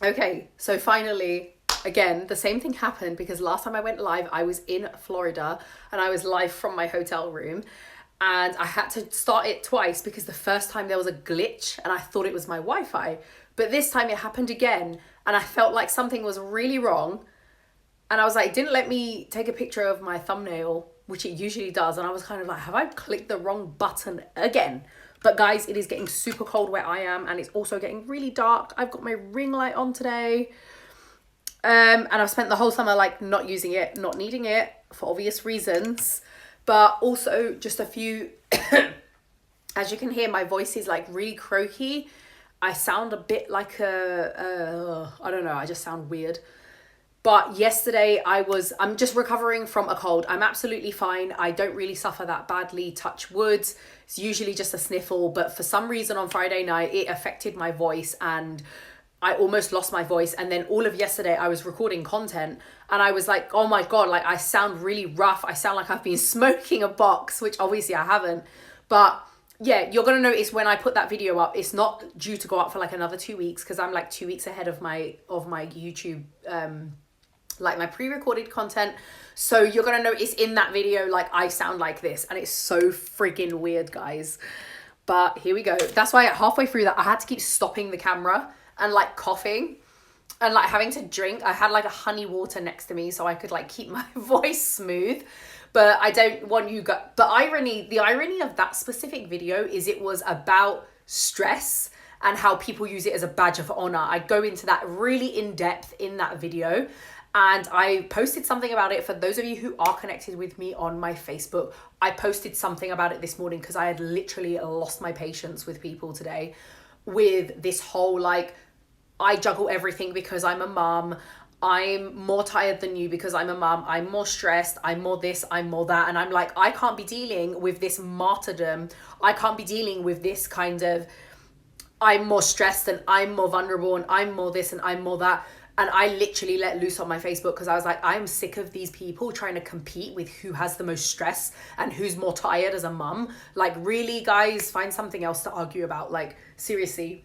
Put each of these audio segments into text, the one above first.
Okay, so finally, again, the same thing happened because last time I went live, I was in Florida and I was live from my hotel room. And I had to start it twice because the first time there was a glitch and I thought it was my Wi Fi. But this time it happened again and I felt like something was really wrong. And I was like, it didn't let me take a picture of my thumbnail, which it usually does. And I was kind of like, have I clicked the wrong button again? But guys, it is getting super cold where I am and it's also getting really dark. I've got my ring light on today. And I've spent the whole summer like not using it, not needing it for obvious reasons. But also just a few, as you can hear, my voice is like really croaky. I sound a bit like I don't know, I just sound weird. But yesterday I'm just recovering from a cold. I'm absolutely fine. I don't really suffer that badly, touch wood. It's usually just a sniffle, but for some reason on Friday night, it affected my voice and I almost lost my voice. And then all of yesterday I was recording content and I was like, oh my God, like I sound really rough. I sound like I've been smoking a box, which obviously I haven't. But yeah, you're going to notice when I put that video up, it's not due to go up for like another 2 weeks because I'm like 2 weeks ahead of my YouTube, like my pre-recorded content. So you're gonna notice in that video like I sound like this and it's so friggin' weird, guys. But here we go. That's why halfway through that I had to keep stopping the camera and like coughing and like having to drink. I had like a honey water next to me so I could like keep my voice smooth. But I don't want you guys. The irony of that specific video is it was about stress and how people use it as a badge of honor. I go into that really in depth in that video. And I posted something about it for those of you who are connected with me on my Facebook. I posted something about it this morning because I had literally lost my patience with people today with this whole like, I juggle everything because I'm a mom. I'm more tired than you because I'm a mom. I'm more stressed. I'm more this, I'm more that. And I'm like, I can't be dealing with this martyrdom. I can't be dealing with this kind of, I'm more stressed and I'm more vulnerable and I'm more this and I'm more that. And I literally let loose on my Facebook because I was like, I'm sick of these people trying to compete with who has the most stress and who's more tired as a mum. Like, really, guys, find something else to argue about. Like, seriously.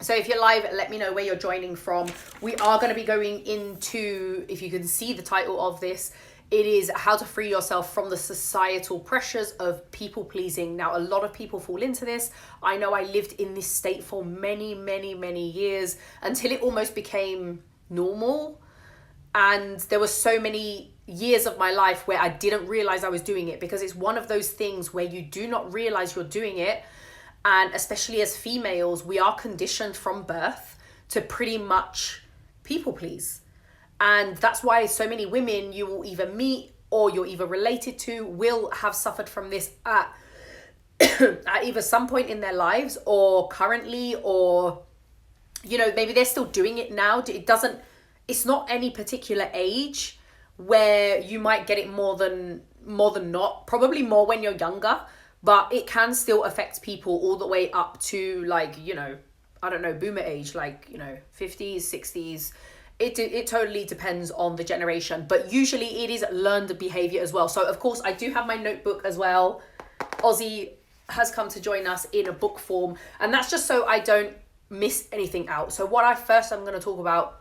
So if you're live, let me know where you're joining from. We are going to be going into, if you can see the title of this, it is how to free yourself from the societal pressures of people pleasing. Now, a lot of people fall into this. I know I lived in this state for many, many, many years until it almost became normal. And there were so many years of my life where I didn't realize I was doing it because it's one of those things where you do not realize you're doing it. And especially as females, we are conditioned from birth to pretty much people please. And that's why so many women you will either meet or you're either related to will have suffered from this at at either some point in their lives or currently, or you know, maybe they're still doing it now. It's not any particular age where you might get it more than not, probably more when you're younger, but it can still affect people all the way up to like, you know, I don't know, boomer age, like, you know, 50s, 60s. It totally depends on the generation, but usually it is learned behavior as well. So of course I do have my notebook as well. Ozzy has come to join us in a book form, and that's just so I don't miss anything out. So what I'm going to talk about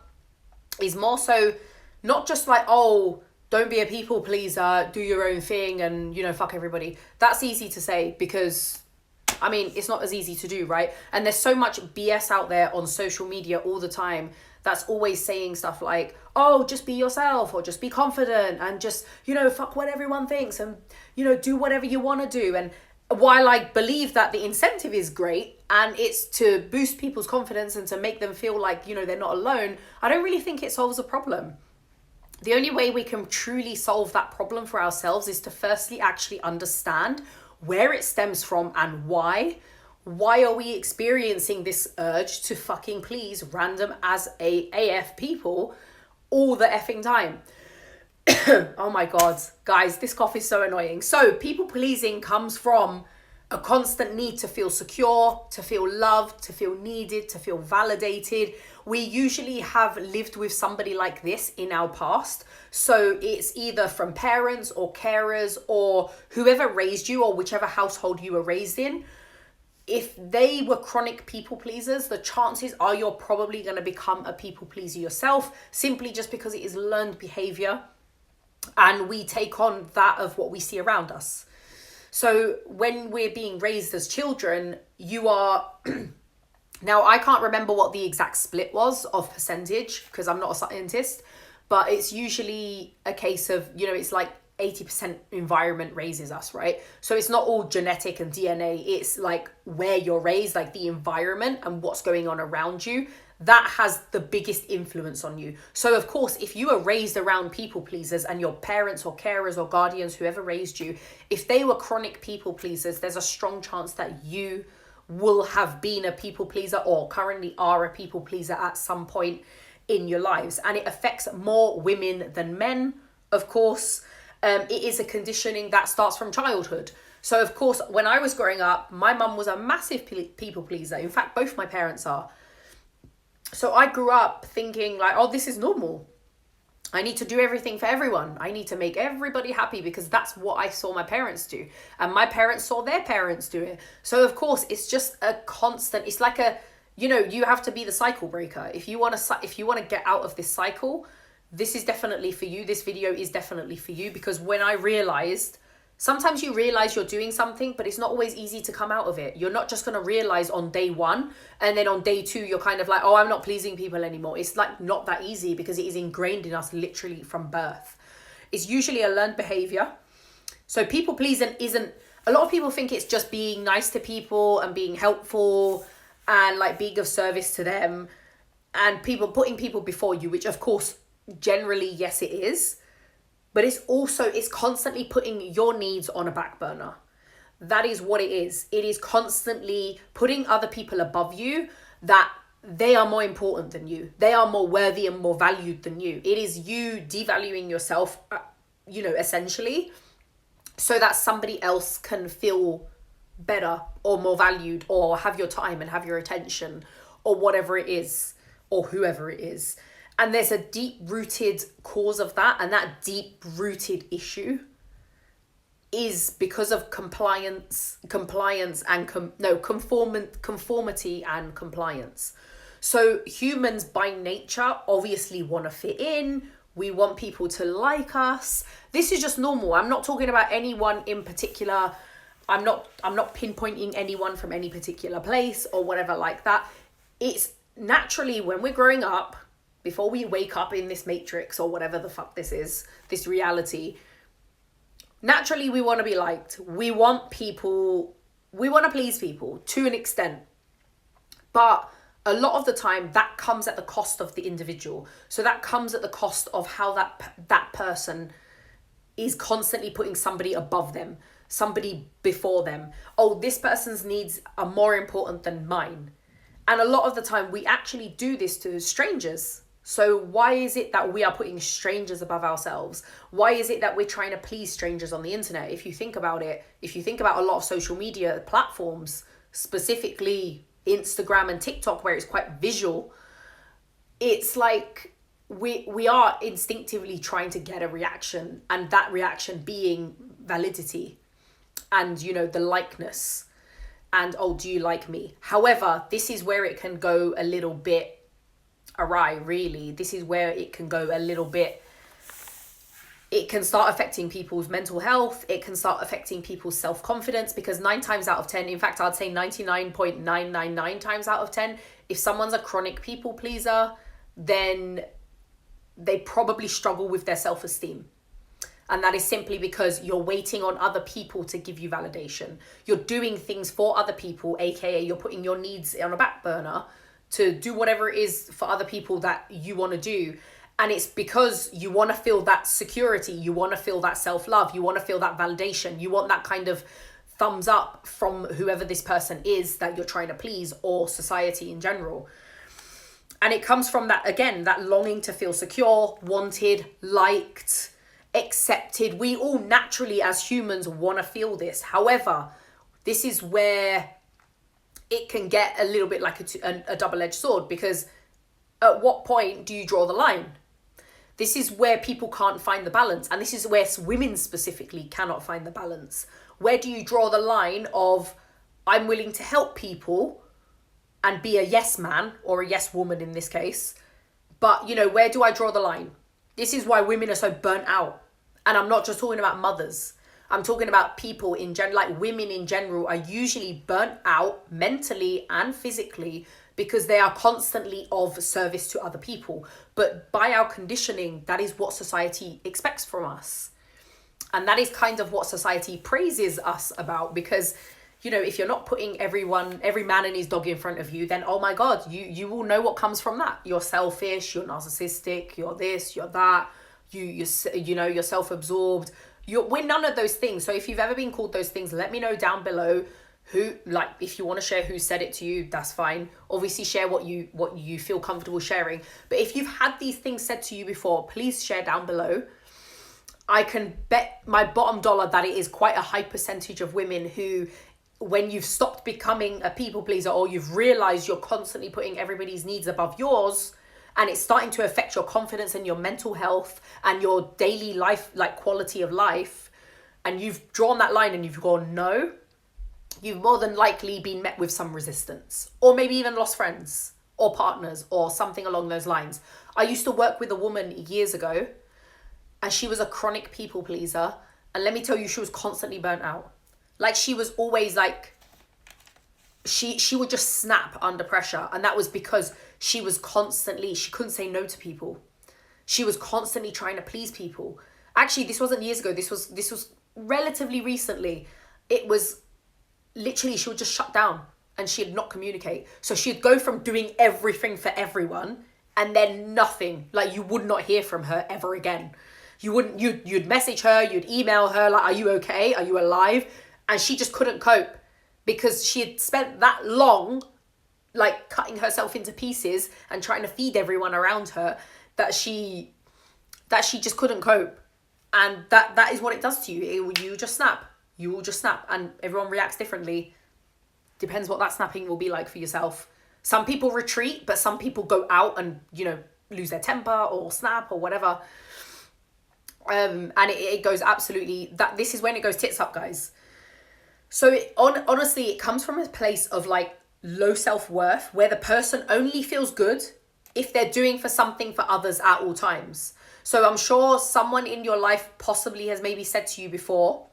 is more so not just like, oh, don't be a people pleaser, do your own thing and, you know, fuck everybody. That's easy to say because, I mean, it's not as easy to do, right? And there's so much BS out there on social media all the time that's always saying stuff like, oh, just be yourself or just be confident and just, you know, fuck what everyone thinks and, you know, do whatever you want to do. And while I believe that the incentive is great and it's to boost people's confidence and to make them feel like, you know, they're not alone, I don't really think it solves a problem. The only way we can truly solve that problem for ourselves is to firstly actually understand where it stems from and why. Why are we experiencing this urge to fucking please random as AF people all the effing time? Oh my God, guys, this cough is so annoying. So people pleasing comes from a constant need to feel secure, to feel loved, to feel needed, to feel validated. We usually have lived with somebody like this in our past. So it's either from parents or carers or whoever raised you or whichever household you were raised in. if they were chronic people pleasers, the chances are you're probably going to become a people pleaser yourself, simply just because it is learned behavior and we take on that of what we see around us. So when we're being raised as children, you are now I can't remember what the exact split was of percentage because I'm not a scientist, but it's usually a case of, it's like 80% environment raises us, right? So it's not all genetic and DNA, it's like where you're raised, like the environment and what's going on around you, that has the biggest influence on you. So of course, if you are raised around people pleasers and your parents or carers or guardians, whoever raised you, if they were chronic people pleasers, there's a strong chance that you will have been a people pleaser or currently are a people pleaser at some point in your lives. And it affects more women than men, of course. It is a conditioning that starts from childhood. So of course, when I was growing up, my mum was a massive people pleaser. In fact, both my parents are. So I grew up thinking like, oh, this is normal. I need to do everything for everyone. I need to make everybody happy because that's what I saw my parents do. And my parents saw their parents do it. So of course, it's just a constant, it's like you have to be the cycle breaker. If you want to get out of this cycle, this is definitely for you. This video is definitely for you, because when I realized, sometimes you realize you're doing something, but it's not always easy to come out of it. You're not just going to realize on day one, and then on day two, you're kind of like, oh, I'm not pleasing people anymore. It's like not that easy because it is ingrained in us literally from birth. It's usually a learned behavior. So people pleasing isn't, a lot of people think it's just being nice to people and being helpful and like being of service to them and putting people before you, which of course, generally, yes, it is. But it's constantly putting your needs on a back burner. That is what it is. It is constantly putting other people above you, that they are more important than you. They are more worthy and more valued than you. It is you devaluing yourself, essentially, so that somebody else can feel better or more valued or have your time and have your attention or whatever it is or whoever it is. And there's a deep-rooted cause of that, and that deep-rooted issue is because of conformity and compliance. So humans by nature obviously want to fit in. We want people to like us. This is just normal. I'm not talking about anyone in particular. I'm not pinpointing anyone from any particular place or whatever like that. It's naturally when we're growing up, before we wake up in this matrix or whatever the fuck this is, this reality, naturally we want to be liked. We want to please people to an extent. But a lot of the time that comes at the cost of the individual. So that comes at the cost of how that person is constantly putting somebody above them, somebody before them. Oh, this person's needs are more important than mine. And a lot of the time we actually do this to strangers. So why is it that we are putting strangers above ourselves? Why is it that we're trying to please strangers on the internet? If you think about it, if you think about a lot of social media platforms, specifically Instagram and TikTok, where it's quite visual, it's like we are instinctively trying to get a reaction, and that reaction being validity and, the likeness and, oh, do you like me? However, this is where it can go a little bit awry, really. This is where it can go a little bit, it can start affecting people's mental health. It can start affecting people's self-confidence, because 9 times out of 10, in fact, I'd say 99.999 times out of 10, if someone's a chronic people pleaser, then they probably struggle with their self-esteem. And that is simply because you're waiting on other people to give you validation. You're doing things for other people, aka you're putting your needs on a back burner to do whatever it is for other people that you want to do. And it's because you want to feel that security, you want to feel that self-love, you want to feel that validation, you want that kind of thumbs up from whoever this person is that you're trying to please, or society in general. And it comes from that, again, that longing to feel secure, wanted, liked, accepted. We all naturally as humans want to feel this. However, this is where it can get a little bit like a double-edged sword, because at what point do you draw the line? This is where people can't find the balance, and this is where women specifically cannot find the balance. Where do you draw the line of, I'm willing to help people and be a yes man or a yes woman in this case. But, you know, where do I draw the line? This is why women are so burnt out. And I'm not just talking about mothers. I'm talking about people in general, like women in general are usually burnt out mentally and physically because they are constantly of service to other people. But by our conditioning, that is what society expects from us. And that is kind of what society praises us about, because, you know, if you're not putting every man and his dog in front of you, then, oh my God, you will know what comes from that. You're selfish, you're narcissistic, you're this, you're that, you're self-absorbed. We're none of those things. So if you've ever been called those things, let me know down below who, like, if you want to share who said it to you, that's fine. Obviously share what you feel comfortable sharing. But if you've had these things said to you before, please share down below. I can bet my bottom dollar that it is quite a high percentage of women who, when you've stopped becoming a people pleaser, or you've realized you're constantly putting everybody's needs above yours, and it's starting to affect your confidence and your mental health and your daily life, like quality of life, and you've drawn that line and you've gone no, you've more than likely been met with some resistance, or maybe even lost friends or partners or something along those lines. I used to work with a woman years ago, and she was a chronic people pleaser, and let me tell you, she was constantly burnt out. Like, she was always like, she would just snap under pressure. And that was because she couldn't say no to people. She was constantly trying to please people. Actually, this wasn't years ago. This was relatively recently. It was literally, she would just shut down and she'd not communicate. So she'd go from doing everything for everyone and then nothing. Like, you would not hear from her ever again. You'd message her, you'd email her, like, are you okay? Are you alive? And she just couldn't cope, because she had spent that long, like, cutting herself into pieces and trying to feed everyone around her, that she just couldn't cope. And that is what it does to you. You just snap. You will just snap, and everyone reacts differently. Depends what that snapping will be like for yourself. Some people retreat, but some people go out and, you know, lose their temper or snap or whatever. And it goes absolutely, this is when it goes tits up, guys. So honestly, it comes from a place of, like, low self-worth, where the person only feels good if they're doing something for others at all times. So I'm sure someone in your life possibly has maybe said to you before,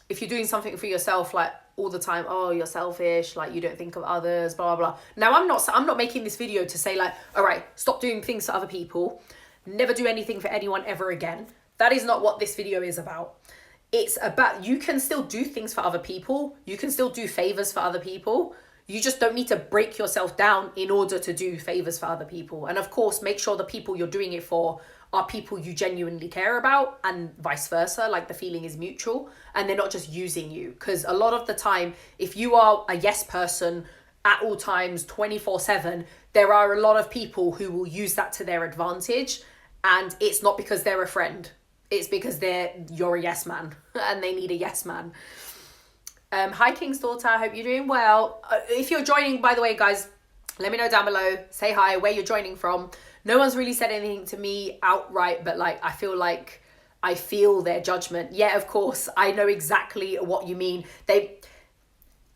if you're doing something for yourself, like, all the time, oh, you're selfish, like, you don't think of others, blah, blah, blah. Now, I'm not making this video to say, like, all right, stop doing things for other people, never do anything for anyone ever again. That is not what this video is about. It's about, you can still do things for other people. You can still do favors for other people. You just don't need to break yourself down in order to do favors for other people. And of course, make sure the people you're doing it for are people you genuinely care about, and vice versa. Like, the feeling is mutual and they're not just using you. Because a lot of the time, if you are a yes person at all times, 24/7, there are a lot of people who will use that to their advantage. And it's not because they're a friend. It's because you're a yes man and they need a yes man. Hi, King's daughter. I hope you're doing well. If you're joining, by the way, guys, let me know down below. Say hi, where you're joining from. No one's really said anything to me outright, but, like, I feel their judgment. Yeah, of course. I know exactly what you mean.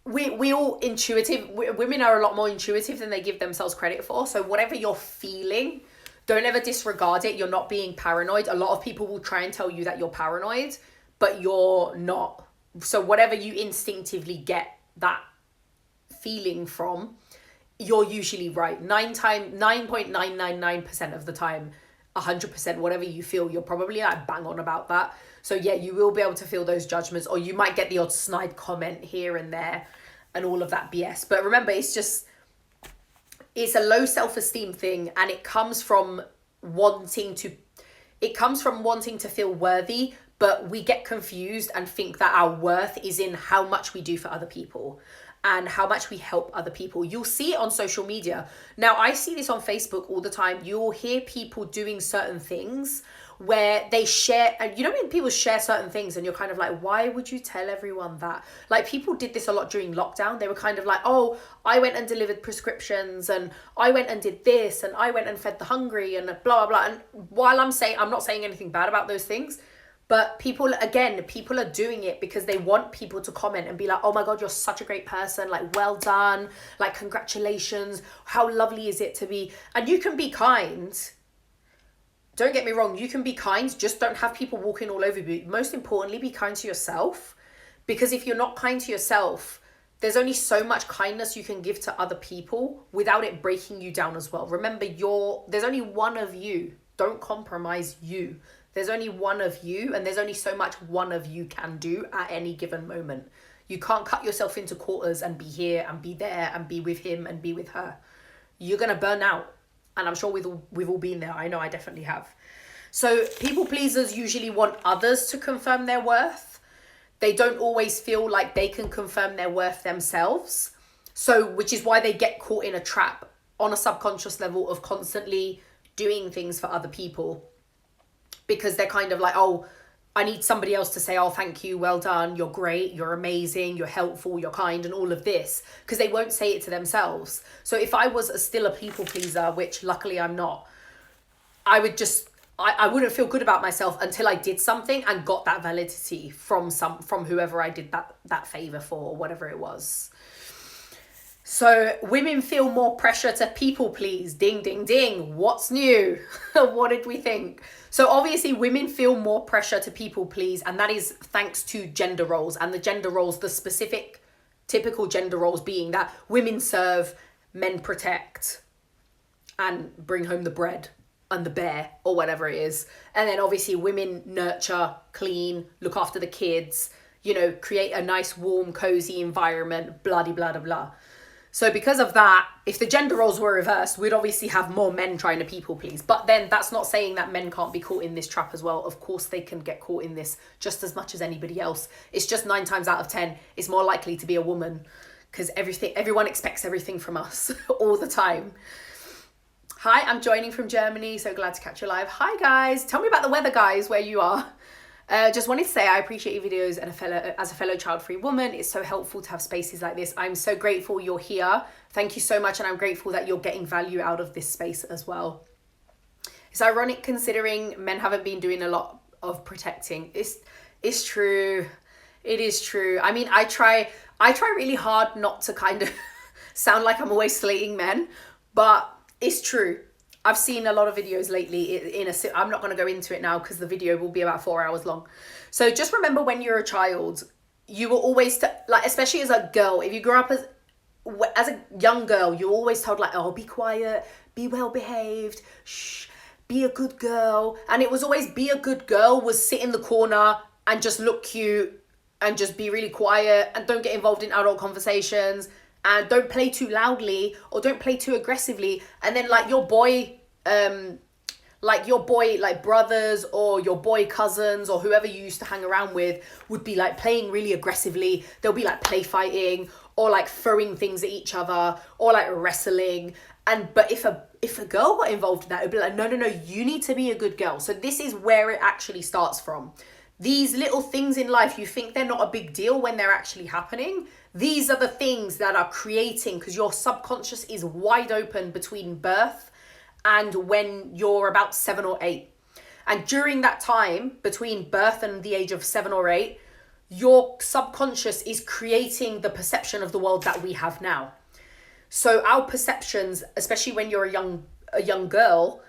We all intuitive. Women are a lot more intuitive than they give themselves credit for. So whatever you're feeling, don't ever disregard it. You're not being paranoid. A lot of people will try and tell you that you're paranoid, but you're not. So whatever you instinctively get that feeling from, you're usually right. 9.999% of the time, 100%, whatever you feel, you're probably, like, bang on about that. So yeah, you will be able to feel those judgments, or you might get the odd snide comment here and there and all of that BS. But remember, it's a low self-esteem thing, and it comes from wanting to feel worthy, but we get confused and think that our worth is in how much we do for other people and how much we help other people. You'll see it on social media. Now, I see this on Facebook all the time. You'll hear people doing certain things where they share, and you know when people share certain things and you're kind of like, why would you tell everyone that? Like, people did this a lot during lockdown. They were kind of like, oh, I went and delivered prescriptions, and I went and did this, and I went and fed the hungry, and blah, blah, blah. And while I'm not saying anything bad about those things, But people are doing it because they want people to comment and be like, oh my God, you're such a great person. Like, well done. Like, congratulations. How lovely is it to be? And you can be kind. Don't get me wrong. You can be kind. Just don't have people walking all over you. Most importantly, be kind to yourself. Because if you're not kind to yourself, there's only so much kindness you can give to other people without it breaking you down as well. Remember, there's only one of you. Don't compromise you. There's only one of you, and there's only so much one of you can do at any given moment. You can't cut yourself into quarters and be here and be there and be with him and be with her. You're going to burn out. And I'm sure we've all been there. I know I definitely have. So people pleasers usually want others to confirm their worth. They don't always feel like they can confirm their worth themselves. So, which is why they get caught in a trap on a subconscious level of constantly doing things for other people. Because they're kind of like, oh, I need somebody else to say, oh, thank you, well done, you're great, you're amazing, you're helpful, you're kind, and all of this. Because they won't say it to themselves. So if I was still a people pleaser, which luckily I'm not, I wouldn't feel good about myself until I did something and got that validity from whoever I did that favor for, or whatever it was. So women feel more pressure to people please. Ding, ding, ding. What's new? What did we think? So obviously women feel more pressure to people please. And that is thanks to gender roles. And the gender roles, the specific typical gender roles being that women serve, men protect, and bring home the bread and the bear or whatever it is. And then obviously women nurture, clean, look after the kids, create a nice, warm, cozy environment, blah, blah, blah, blah. So because of that, if the gender roles were reversed, we'd obviously have more men trying to people please. But then that's not saying that men can't be caught in this trap as well. Of course they can get caught in this just as much as anybody else. It's just 9 times out of 10, it's more likely to be a woman because everyone expects everything from us all the time. Hi, I'm joining from Germany. So glad to catch you live. Hi guys. Tell me about the weather, guys, where you are. Just wanted to say I appreciate your videos and as a fellow child-free woman, it's so helpful to have spaces like this. I'm so grateful you're here. Thank you so much, and I'm grateful that you're getting value out of this space as well. It's ironic considering men haven't been doing a lot of protecting. It's true. It is true. I mean, I try really hard not to kind of sound like I'm always slating men, but it's true. I've seen a lot of videos lately I'm not going to go into it now because the video will be about 4 hours long. So just remember when you're a child, you were always, especially as a girl, if you grew up as a young girl, you're always told like, oh, be quiet, be well behaved, shh, be a good girl. And it was always be a good girl was sit in the corner and just look cute and just be really quiet and don't get involved in adult conversations. And don't play too loudly or don't play too aggressively. And then like your boy brothers or your boy cousins or whoever you used to hang around with would be like playing really aggressively. They'll be like play fighting or like throwing things at each other or like wrestling. But if a girl got involved in that, it'd be like, no, you need to be a good girl. So this is where it actually starts from. These little things in life, you think they're not a big deal when they're actually happening. These are the things that are creating, because your subconscious is wide open between birth and when you're about 7 or 8. And during that time, between birth and the age of 7 or 8, your subconscious is creating the perception of the world that we have now. So our perceptions, especially when you're a young girl,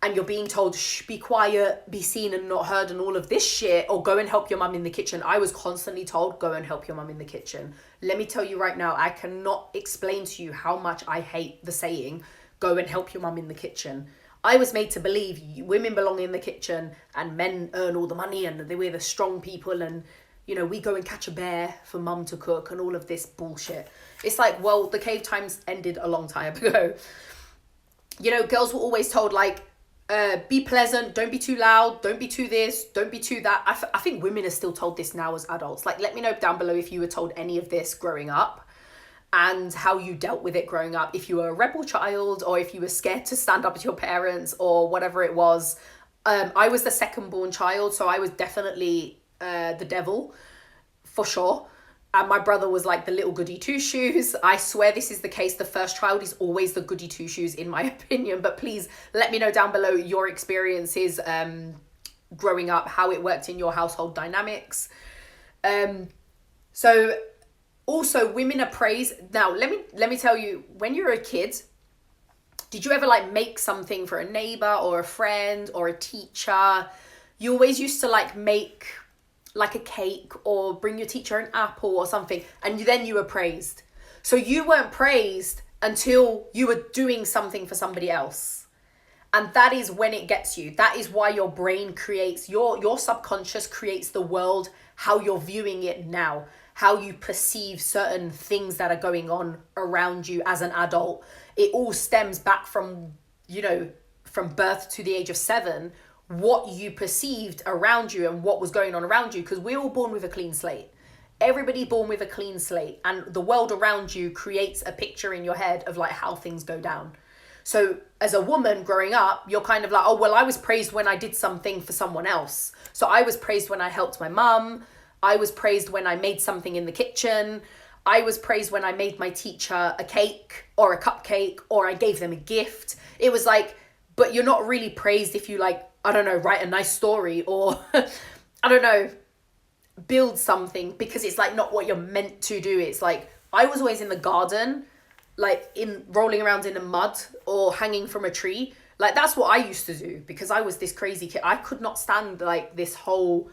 and you're being told, shh, be quiet, be seen and not heard and all of this shit, or go and help your mum in the kitchen. I was constantly told, go and help your mum in the kitchen. Let me tell you right now, I cannot explain to you how much I hate the saying, go and help your mum in the kitchen. I was made to believe women belong in the kitchen and men earn all the money and we're the strong people and, we go and catch a bear for mum to cook and all of this bullshit. It's like, well, the cave times ended a long time ago. Girls were always told like, be pleasant, don't be too loud, don't be too this, don't be too that. I think women are still told this now as adults. Like, let me know down below if you were told any of this growing up and how you dealt with it growing up. If you were a rebel child or if you were scared to stand up to your parents or whatever it was. I was the second born child, so I was definitely the devil for sure. And my brother was like the little goody two shoes. I swear this is the case. The first child is always the goody two shoes in my opinion. But please let me know down below your experiences growing up, how it worked in your household dynamics. So also women are praised. Now, let me tell you, when you're a kid, did you ever like make something for a neighbor or a friend or a teacher? You always used to like make like a cake or bring your teacher an apple or something, and then you were praised. So you weren't praised until you were doing something for somebody else. And that is when it gets you. That is why your brain creates, your subconscious creates the world, how you're viewing it now, how you perceive certain things that are going on around you as an adult. It all stems back from, from birth to the age of 7, what you perceived around you and what was going on around you, because we're all born with a clean slate. Everybody born with a clean slate, and the world around you creates a picture in your head of like how things go down. So as a woman growing up, you're kind of like, oh, well, I was praised when I did something for someone else. So I was praised when I helped my mum. I was praised when I made something in the kitchen. I was praised when I made my teacher a cake or a cupcake, or I gave them a gift. It was like, but you're not really praised if you like, I don't know, write a nice story or I don't know, build something, because it's like not what you're meant to do. It's like, I was always in the garden, like in rolling around in the mud or hanging from a tree. Like that's what I used to do, because I was this crazy kid. I could not stand like this whole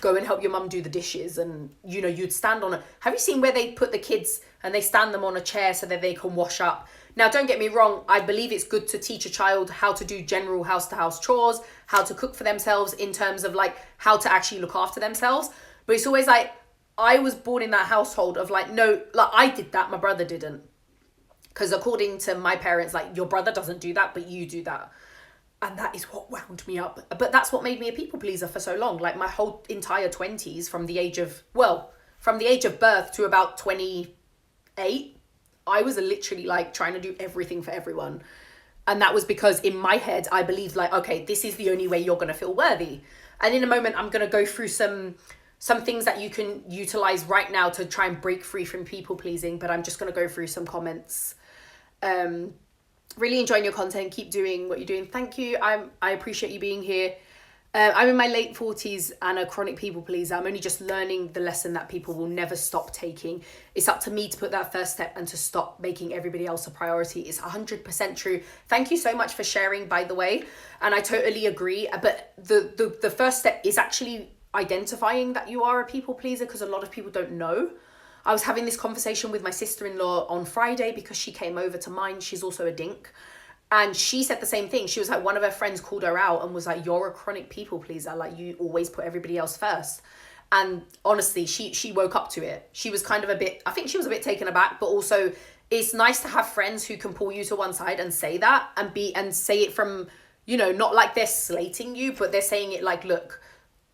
go and help your mum do the dishes, and you'd stand on a, have you seen where they put the kids and they stand them on a chair so that they can wash up? Now, don't get me wrong, I believe it's good to teach a child how to do general house-to-house chores, how to cook for themselves, in terms of like how to actually look after themselves. But it's always like, I was born in that household of like, no, like I did that, my brother didn't. Because according to my parents, like, your brother doesn't do that, but you do that. And that is what wound me up. But that's what made me a people pleaser for so long. Like my whole entire 20s, from the age of birth to about 28, I was literally like trying to do everything for everyone. And that was because in my head, I believed like, okay, this is the only way you're going to feel worthy. And in a moment, I'm going to go through some things that you can utilize right now to try and break free from people pleasing. But I'm just going to go through some comments. Really enjoying your content. Keep doing what you're doing. Thank you. I appreciate you being here. I'm in my late 40s and a chronic people pleaser. I'm only just learning the lesson that people will never stop taking. It's up to me to put that first step and to stop making everybody else a priority. It's 100% true. Thank you so much for sharing, by the way. And I totally agree. But the first step is actually identifying that you are a people pleaser, because a lot of people don't know. I was having this conversation with my sister-in-law on Friday because she came over to mine. She's also a dink. And she said the same thing. She was like, one of her friends called her out and was like, you're a chronic people pleaser. Like, you always put everybody else first. And honestly, she woke up to it. She was kind of I think she was a bit taken aback, but also it's nice to have friends who can pull you to one side and say that and say it from, not like they're slating you, but they're saying it like, look,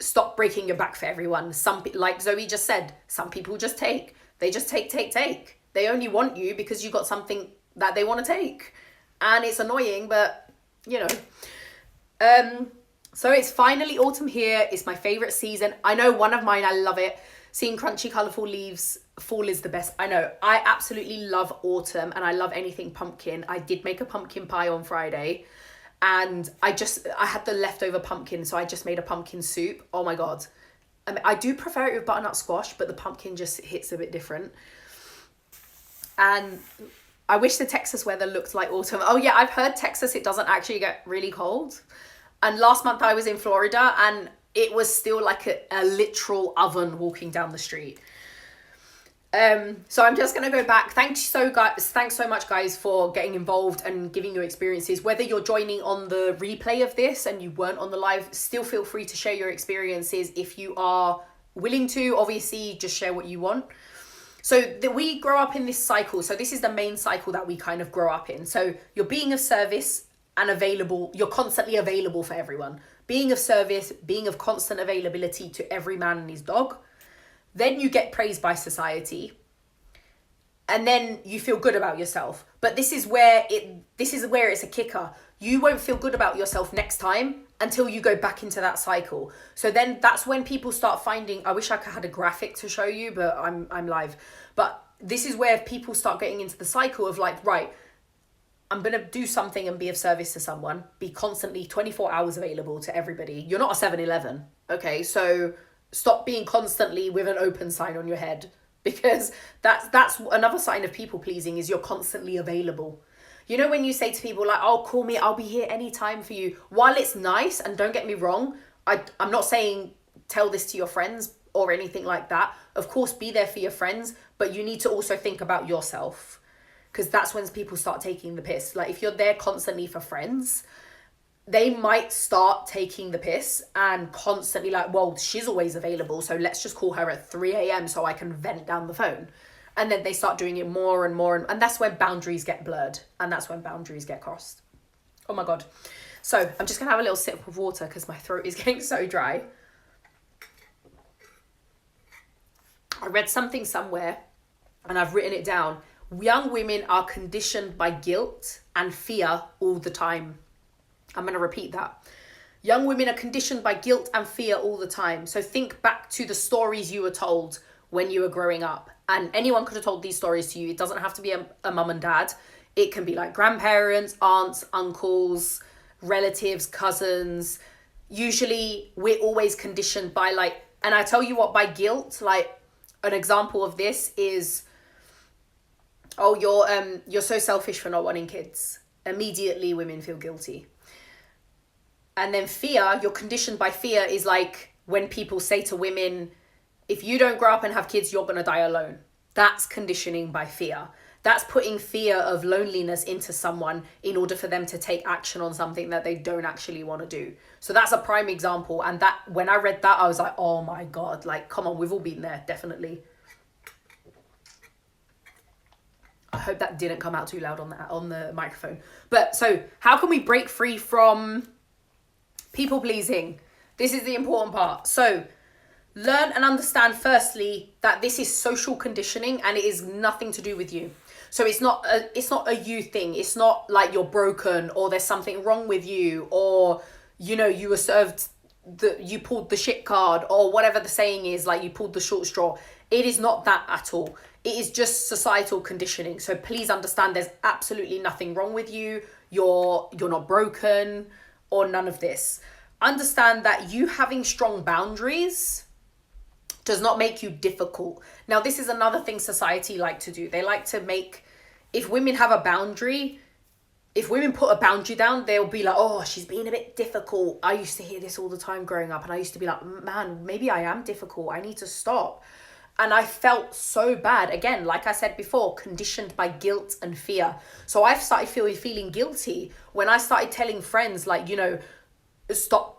stop breaking your back for everyone. Like Zoe just said, some people just take. They just take. They only want you because you got something that they want to take. And it's annoying, but, so it's finally autumn here. It's my favourite season. I know, one of mine, I love it. Seeing crunchy, colourful leaves, fall is the best. I know, I absolutely love autumn and I love anything pumpkin. I did make a pumpkin pie on Friday and I had the leftover pumpkin, so I just made a pumpkin soup. Oh my God. I mean, I do prefer it with butternut squash, but the pumpkin just hits a bit different. And I wish the Texas weather looked like autumn. Oh yeah, I've heard Texas, it doesn't actually get really cold. And last month I was in Florida and it was still like a literal oven walking down the street. So I'm just going to go back. Thanks so much, guys, for getting involved and giving your experiences. Whether you're joining on the replay of this and you weren't on the live, still feel free to share your experiences if you are willing to. Obviously, just share what you want. So we grow up in this cycle. So this is the main cycle that we kind of grow up in. So you're being of service and available. You're constantly available for everyone. Being of service, being of constant availability to every man and his dog. Then you get praised by society. And then you feel good about yourself. But this is where it's a kicker. You won't feel good about yourself next time until you go back into that cycle. So then that's when people start finding, I wish I had a graphic to show you, but I'm live. But this is where people start getting into the cycle of like, right, I'm going to do something and be of service to someone, be constantly 24 hours available to everybody. You're not a 7-Eleven, okay? So stop being constantly with an open sign on your head, because that's another sign of people pleasing, is you're constantly available. You know, when you say to people like, oh, call me, I'll be here anytime for you. While it's nice, and don't get me wrong, I'm not saying tell this to your friends or anything like that. Of course, be there for your friends, but you need to also think about yourself, because that's when people start taking the piss. Like, if you're there constantly for friends, they might start taking the piss and constantly like, well, she's always available, so let's just call her at 3 a.m. so I can vent down the phone. And then they start doing it more and more. And that's when boundaries get blurred. And that's when boundaries get crossed. Oh my God. So I'm just going to have a little sip of water because my throat is getting so dry. I read something somewhere and I've written it down. Young women are conditioned by guilt and fear all the time. I'm going to repeat that. Young women are conditioned by guilt and fear all the time. So think back to the stories you were told when you were growing up. And anyone could have told these stories to you. It doesn't have to be a mum and dad. It can be like grandparents, aunts, uncles, relatives, cousins. Usually we're always conditioned by like, and I tell you what, by guilt, like an example of this is, oh, you're so selfish for not wanting kids. Immediately women feel guilty. And then fear, you're conditioned by fear, is like when people say to women, if you don't grow up and have kids, you're going to die alone. That's conditioning by fear. That's putting fear of loneliness into someone in order for them to take action on something that they don't actually want to do. So that's a prime example. And that, when I read that, I was like, oh my God, like, come on, we've all been there, definitely. I hope that didn't come out too loud on the microphone. But so how can we break free from people pleasing? This is the important part. So learn and understand firstly that this is social conditioning and it is nothing to do with you. So it's not a you thing. It's not like you're broken or there's something wrong with you, or you know, you were served you pulled the shit card, or whatever the saying is, like you pulled the short straw. It is not that at all. It is just societal conditioning. So please understand there's absolutely nothing wrong with you. You're not broken or none of this. Understand that you having strong boundaries does not make you difficult. Now, this is another thing society like to do. They like to make, if women have a boundary, if women put a boundary down, they'll be like, oh, she's being a bit difficult. I used to hear this all the time growing up, and I used to be like, man, maybe I am difficult. I need to stop. And I felt so bad. Again, like I said before, conditioned by guilt and fear. So I've started feeling guilty when I started telling friends, like, you know, stop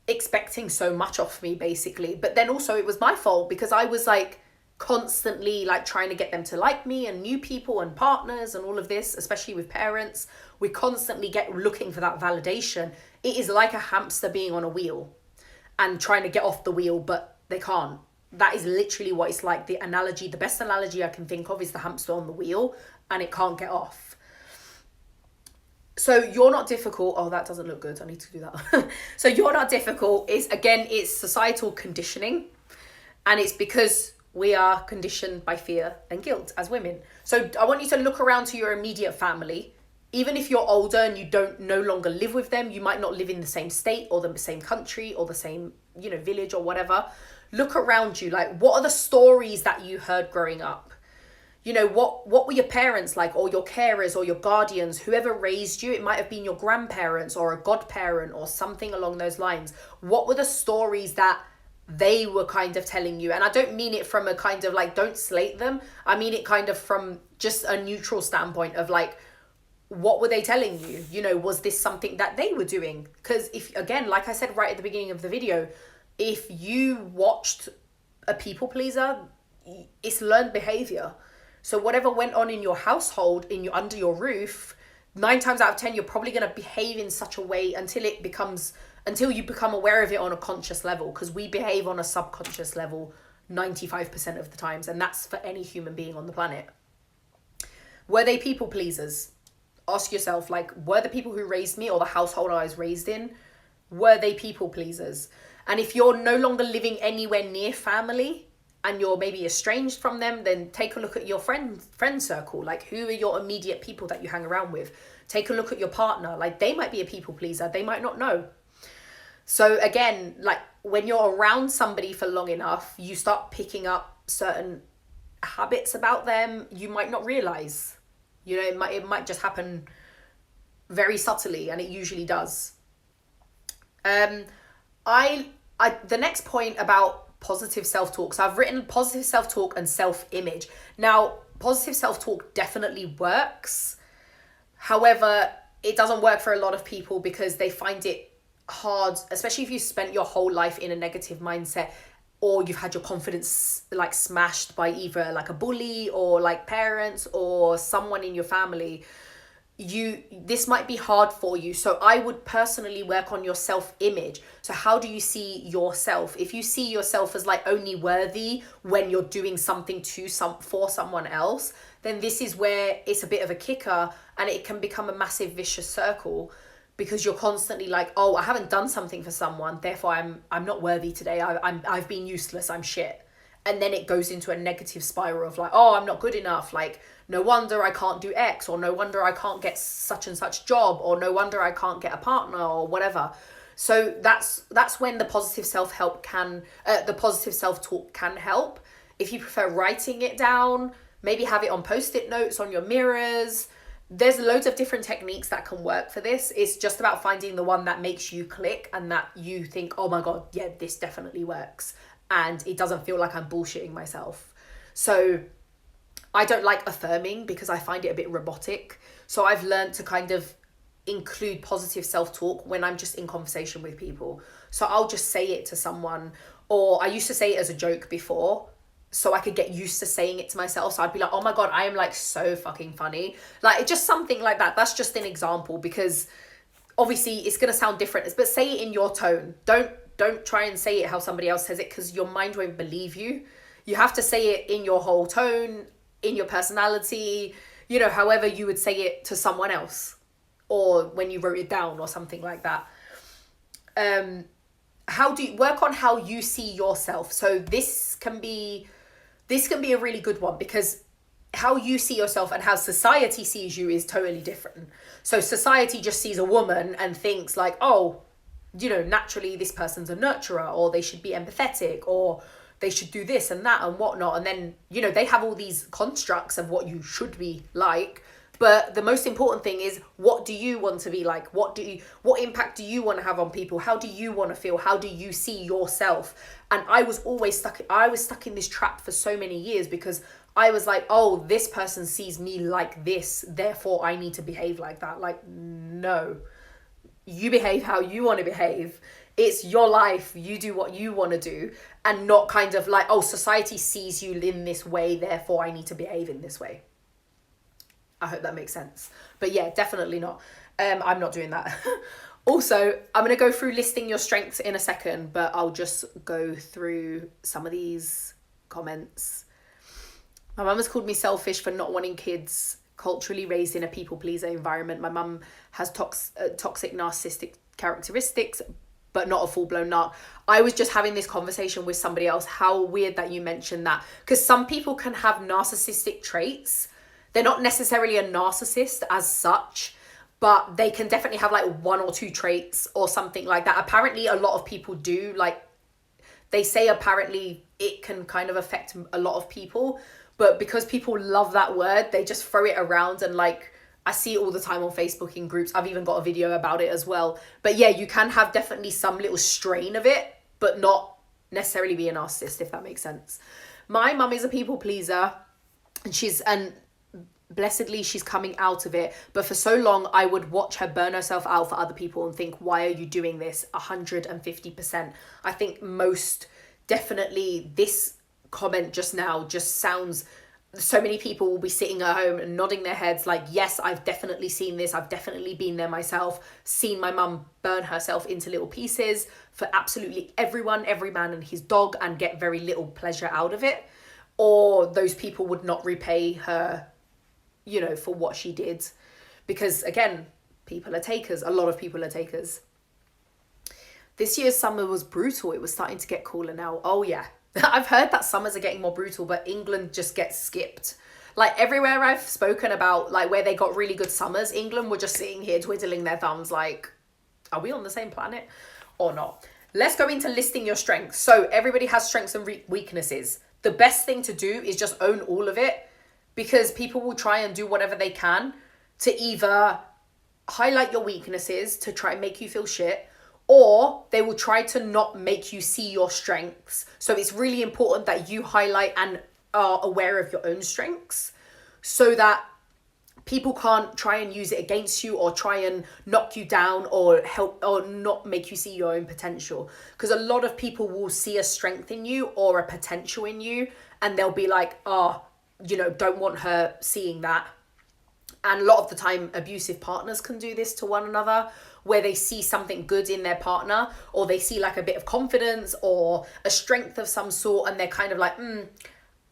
expecting so much of me, basically. But then also it was my fault, because I was like constantly like trying to get them to like me, and new people and partners and all of this, especially with parents. We constantly looking for that validation. It is like a hamster being on a wheel and trying to get off the wheel, but they can't. That is literally what it's like. The best analogy I can think of is the hamster on the wheel, and it can't get off. So you're not difficult. Oh, that doesn't look good. I need to do that. So you're not difficult. It's societal conditioning. And it's because we are conditioned by fear and guilt as women. So I want you to look around to your immediate family. Even if you're older and you don't no longer live with them, you might not live in the same state or the same country or the same, you know, village or whatever. Look around you. Like, what are the stories that you heard growing up? You know, what were your parents like, or your carers or your guardians, whoever raised you? It might have been your grandparents or a godparent or something along those lines. What were the stories that they were kind of telling you? And I don't mean it from a kind of like, don't slate them. I mean it kind of from just a neutral standpoint of like, what were they telling you? You know, was this something that they were doing? Because if, again, like I said right at the beginning of the video, if you watched a people pleaser, it's learned behavior. So whatever went on in your household, under your roof, 9 times out of 10, you're probably going to behave in such a way until you become aware of it on a conscious level, because we behave on a subconscious level 95% of the times, and that's for any human being on the planet. Were they people pleasers? Ask yourself, like, were the people who raised me or the household I was raised in, were they people pleasers? And if you're no longer living anywhere near family and you're maybe estranged from them, then take a look at your friend circle. Like, who are your immediate people that you hang around with? Take a look at your partner. Like, they might be a people pleaser. They might not know. So again, like, when you're around somebody for long enough, you start picking up certain habits about them you might not realize. You know, it might just happen very subtly, and it usually does. I the next point about positive self-talk. So I've written positive self-talk and self-image. Now, positive self-talk definitely works. However, it doesn't work for a lot of people because they find it hard, especially if you spent your whole life in a negative mindset, or you've had your confidence like smashed by either like a bully or like parents or someone in your family. This might be hard for you. So I would personally work on your self-image. So how do you see yourself? If you see yourself as like only worthy when you're doing something for someone else, then this is where it's a bit of a kicker, and it can become a massive vicious circle, because you're constantly like, oh, I haven't done something for someone, therefore I'm not worthy today. I've been useless. I'm shit. And then it goes into a negative spiral of like, oh, I'm not good enough. Like, no wonder I can't do X, or no wonder I can't get such and such job, or no wonder I can't get a partner, or whatever. So that's when the positive self-talk can help. If you prefer writing it down, maybe have it on post-it notes on your mirrors. There's loads of different techniques that can work for this. It's just about finding the one that makes you click and that you think, oh my God, yeah, this definitely works. And it doesn't feel like I'm bullshitting myself. So I don't like affirming because I find it a bit robotic. So I've learned to kind of include positive self-talk when I'm just in conversation with people. So I'll just say it to someone, or I used to say it as a joke before, so I could get used to saying it to myself. So I'd be like, oh my God, I am like so fucking funny. Like, just something like that. That's just an example, because obviously it's going to sound different, but say it in your tone. Don't try and say it how somebody else says it, because your mind won't believe you. You have to say it in your whole tone, in your personality, you know, however you would say it to someone else, or when you wrote it down or something like that. How do you work on how you see yourself? So this can be a really good one, because how you see yourself and how society sees you is totally different. So society just sees a woman and thinks like, oh, you know, naturally this person's a nurturer, or they should be empathetic, or they should do this and that and whatnot. And then, you know, they have all these constructs of what you should be like. But the most important thing is, what do you want to be like? What impact do you want to have on people? How do you want to feel? How do you see yourself? And I was stuck in this trap for so many years, because I was like, oh, this person sees me like this, therefore I need to behave like that. Like, no, you behave how you want to behave. It's your life. You do what you want to do, and not kind of like, oh, society sees you in this way, therefore I need to behave in this way. I hope that makes sense. But yeah, definitely not. I'm not doing that. Also, I'm going to go through listing your strengths in a second, but I'll just go through some of these comments. My mum has called me selfish for not wanting kids, culturally raised in a people pleaser environment. My mum has toxic narcissistic characteristics, but not a full-blown narc. I was just having this conversation with somebody else. How weird that you mentioned that, because some people can have narcissistic traits. They're not necessarily a narcissist as such, but they can definitely have like one or two traits or something like that. Apparently a lot of people do. Like, they say apparently it can kind of affect a lot of people, but because people love that word, they just throw it around. And like, I see it all the time on Facebook in groups. I've even got a video about it as well. But yeah, you can have definitely some little strain of it, but not necessarily be a narcissist, if that makes sense. My mum is a people pleaser, and blessedly she's coming out of it, but for so long I would watch her burn herself out for other people and think, why are you doing this? 150%. I think most definitely this comment just now just sounds, so many people will be sitting at home and nodding their heads like, yes, I've definitely seen this. I've definitely been there myself, seen my mum burn herself into little pieces for absolutely everyone, every man and his dog, and get very little pleasure out of it. Or those people would not repay her, you know, for what she did, because again, people are takers. A lot of people are takers. This year's summer was brutal. It was starting to get cooler now. Oh yeah. I've heard that summers are getting more brutal, but England just gets skipped. Like everywhere I've spoken about, like where they got really good summers, England were just sitting here twiddling their thumbs like, are we on the same planet or not? Let's go into listing your strengths. So everybody has strengths and weaknesses. The best thing to do is just own all of it, because people will try and do whatever they can to either highlight your weaknesses to try and make you feel shit, or they will try to not make you see your strengths. So it's really important that you highlight and are aware of your own strengths, so that people can't try and use it against you or try and knock you down or help or not make you see your own potential. Because a lot of people will see a strength in you or a potential in you, and they'll be like, oh, you know, don't want her seeing that. And a lot of the time, abusive partners can do this to one another, where they see something good in their partner, or they see like a bit of confidence or a strength of some sort, and they're kind of like,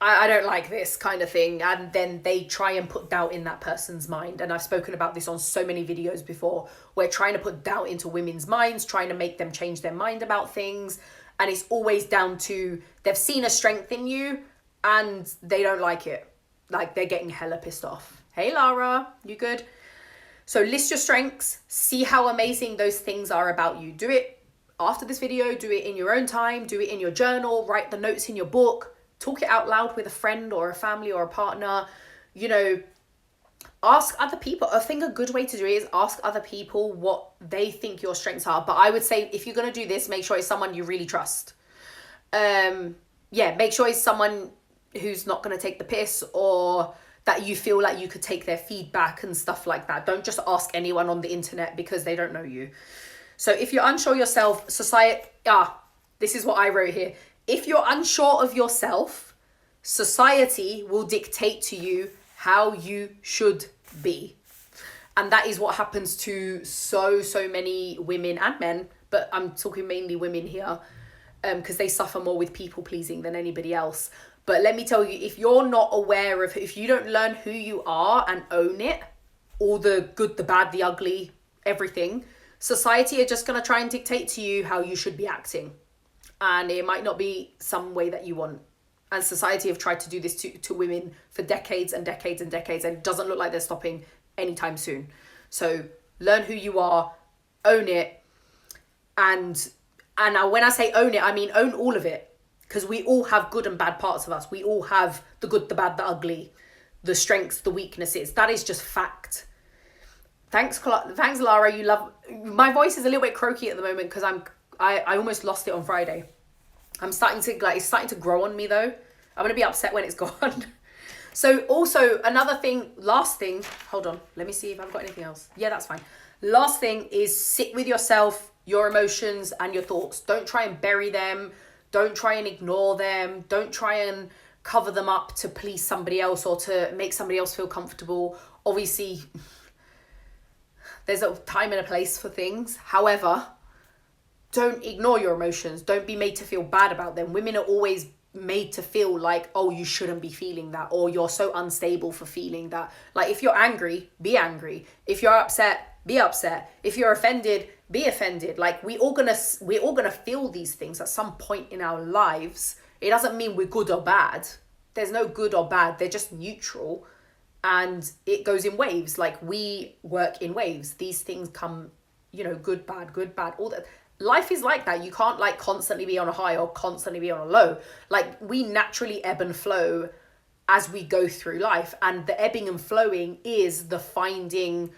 I don't like this kind of thing. And then they try and put doubt in that person's mind. And I've spoken about this on so many videos before. We're trying to put doubt into women's minds, trying to make them change their mind about things. And it's always down to they've seen a strength in you and they don't like it. Like they're getting hella pissed off. Hey, Lara, you good? So list your strengths, see how amazing those things are about you. Do it after this video, do it in your own time, do it in your journal, write the notes in your book. Talk it out loud with a friend or a family or a partner. You know, ask other people. I think a good way to do it is ask other people what they think your strengths are. But I would say if you're going to do this, make sure it's someone you really trust. Make sure it's someone who's not going to take the piss, or that you feel like you could take their feedback and stuff like that. Don't just ask anyone on the internet because they don't know you. So if you're unsure yourself, this is what I wrote here. If you're unsure of yourself, society will dictate to you how you should be. And that is what happens to so many women and men, but I'm talking mainly women here, because they suffer more with people pleasing than anybody else. But let me tell you, if you're not aware of, if you don't learn who you are and own it, all the good, the bad, the ugly, everything, society are just going to try and dictate to you how you should be acting. And it might not be some way that you want. And society have tried to do this to women for decades and decades and decades, and it doesn't look like they're stopping anytime soon. So learn who you are, own it. And when I say own it, I mean own all of it. Because we all have good and bad parts of us. We all have the good, the bad, the ugly, the strengths, the weaknesses. That is just fact. Thanks, Lara. You love... My voice is a little bit croaky at the moment because I almost lost it on Friday. It's starting to grow on me though. I'm going to be upset when it's gone. So also last thing, hold on. Let me see if I've got anything else. Yeah, that's fine. Last thing is sit with yourself, your emotions and your thoughts. Don't try and bury them. Don't try and ignore them. Don't try and cover them up to please somebody else or to make somebody else feel comfortable. Obviously, there's a time and a place for things. However, don't ignore your emotions. Don't be made to feel bad about them. Women are always made to feel like, oh, you shouldn't be feeling that, or you're so unstable for feeling that. Like, if you're angry, be angry. If you're upset, be upset. If you're offended, be offended. Like, we're all gonna feel these things at some point in our lives. It doesn't mean we're good or bad. There's no good or bad. They're just neutral, and it goes in waves. Like, we work in waves. These things come, good, bad, all that. Life is like that. You can't constantly be on a high or constantly be on a low. Like, we naturally ebb and flow as we go through life. And the ebbing and flowing is the finding,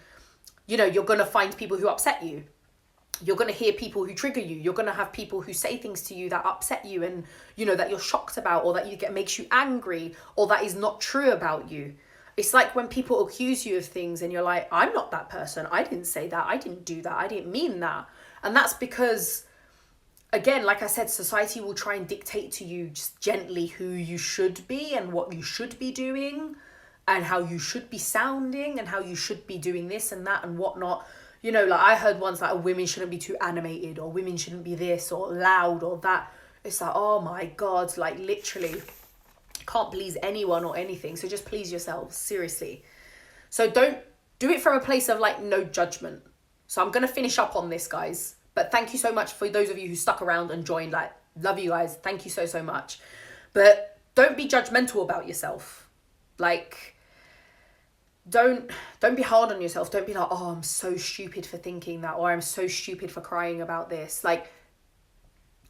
you're going to find people who upset you. You're going to hear people who trigger you. You're going to have people who say things to you that upset you and, that you're shocked about, or that makes you angry, or that is not true about you. It's like when people accuse you of things and you're like, I'm not that person. I didn't say that. I didn't do that. I didn't mean that. And that's because, again, like I said, society will try and dictate to you just gently who you should be and what you should be doing and how you should be sounding and how you should be doing this and that and whatnot. I heard once like, women shouldn't be too animated, or women shouldn't be this or loud or that. It's like, oh my God, like literally can't please anyone or anything. So just please yourselves, seriously. So don't do it from a place of no judgment. So I'm going to finish up on this, guys. But thank you so much for those of you who stuck around and joined. Love you guys. Thank you so much. But don't be judgmental about yourself. Like, don't be hard on yourself. Don't be like, oh, I'm so stupid for thinking that, or I'm so stupid for crying about this. Like,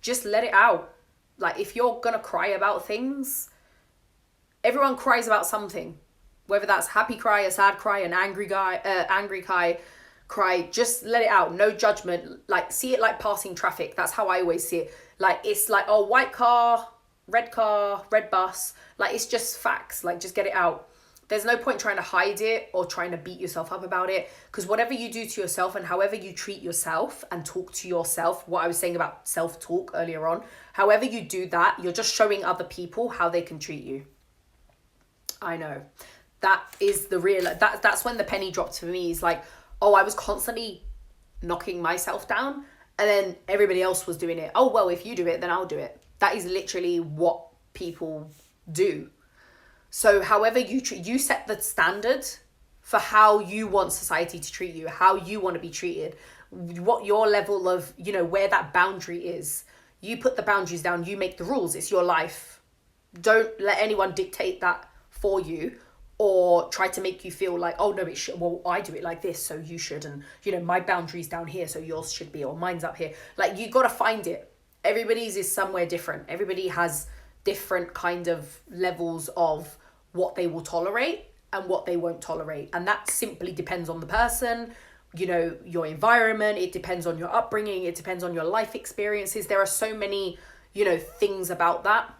just let it out. Like, if you're gonna cry about things, everyone cries about something, whether that's happy cry, a sad cry, an angry cry, just let it out. No judgment. Like, see it like passing traffic. That's how I always see it. Like, it's like, oh, white car, red bus. Like, it's just facts. Like, just get it out. There's no point trying to hide it or trying to beat yourself up about it, because whatever you do to yourself and however you treat yourself and talk to yourself, what I was saying about self-talk earlier on, however you do that, you're just showing other people how they can treat you. I know. That is the real, that's when the penny dropped for me. Is like, oh, I was constantly knocking myself down, and then everybody else was doing it. Oh, well, if you do it, then I'll do it. That is literally what people do. So however you set the standard for how you want society to treat you, how you want to be treated, what your level of, where that boundary is. You put the boundaries down, you make the rules. It's your life. Don't let anyone dictate that for you, or try to make you feel like, oh no, it should, well, I do it like this, so you should, and my boundary's down here, so yours should be, or mine's up here. Like, you got to find it. Everybody's is somewhere different. Everybody has different kind of levels of what they will tolerate and what they won't tolerate. And that simply depends on the person, your environment. It depends on your upbringing. It depends on your life experiences. There are so many, things about that,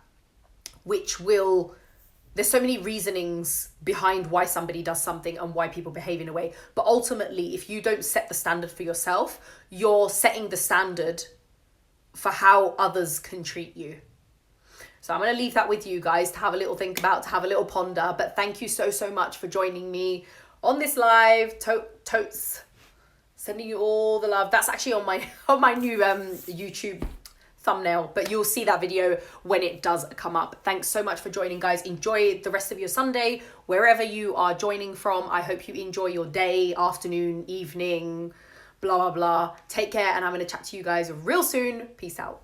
there's so many reasonings behind why somebody does something and why people behave in a way. But ultimately, if you don't set the standard for yourself, you're setting the standard for how others can treat you. So I'm going to leave that with you guys to have a little think about, to have a little ponder. But thank you so, so much for joining me on this live. Totes. Sending you all the love. That's actually on my new YouTube thumbnail, but you'll see that video when it does come up. Thanks so much for joining, guys. Enjoy the rest of your Sunday, wherever you are joining from. I hope you enjoy your day, afternoon, evening, blah, blah, blah. Take care, and I'm going to chat to you guys real soon. Peace out.